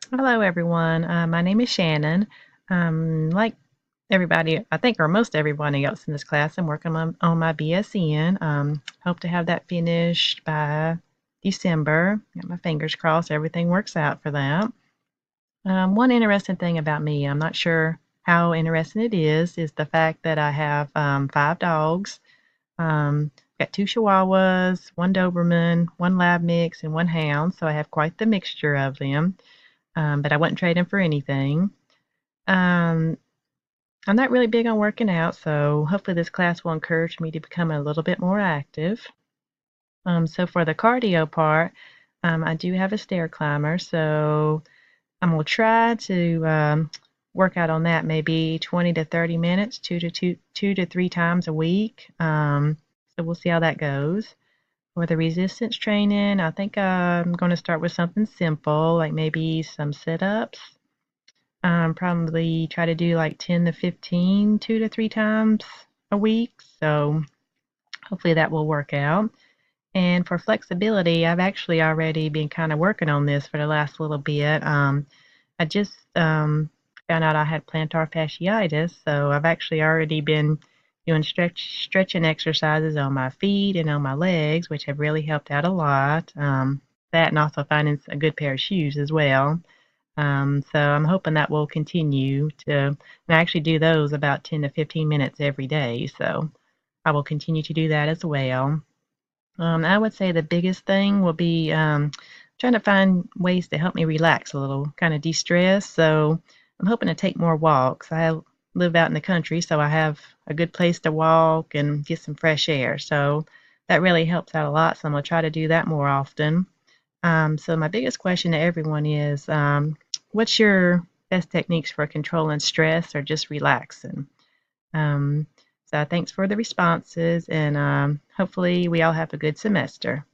Hello, everyone. My name is Shannon. Like everybody, I think, or most everybody else in this class, I'm working on my BSN. Hope to have that finished by December. Got my fingers crossed everything works out for that. One interesting thing about me, I'm not sure how interesting it is the fact that I have five dogs. Got two Chihuahuas, one Doberman, one Lab Mix, and one Hound, so I have quite the mixture of them. But I wouldn't trade them for anything. Um, I'm not really big on working out, so hopefully this class will encourage me to become a little bit more active. So for the cardio part, I do have a stair climber, so I'm gonna try to work out on that maybe 20 to 30 minutes, two to three times a week. So we'll see how that goes. For the resistance training, I think I'm going to start with something simple, like maybe some sit-ups. Probably try to do like 10 to 15, two to three times a week. So hopefully that will work out. And for flexibility, I've actually already been kind of working on this for the last little bit. I just found out I had plantar fasciitis, so I've actually already been doing stretching exercises on my feet and on my legs, which have really helped out a lot. That and also finding a good pair of shoes as well. So I'm hoping that will continue to, and I actually do those about 10 to 15 minutes every day. So I will continue to do that as well. I would say the biggest thing will be trying to find ways to help me relax a little, kind of de-stress. So I'm hoping to take more walks. I live out in the country, so I have a good place to walk and get some fresh air. So that really helps out a lot. So I'm going to try to do that more often. So my biggest question to everyone is, what's your best techniques for controlling stress or just relaxing? Um, so thanks for the responses, and hopefully we all have a good semester.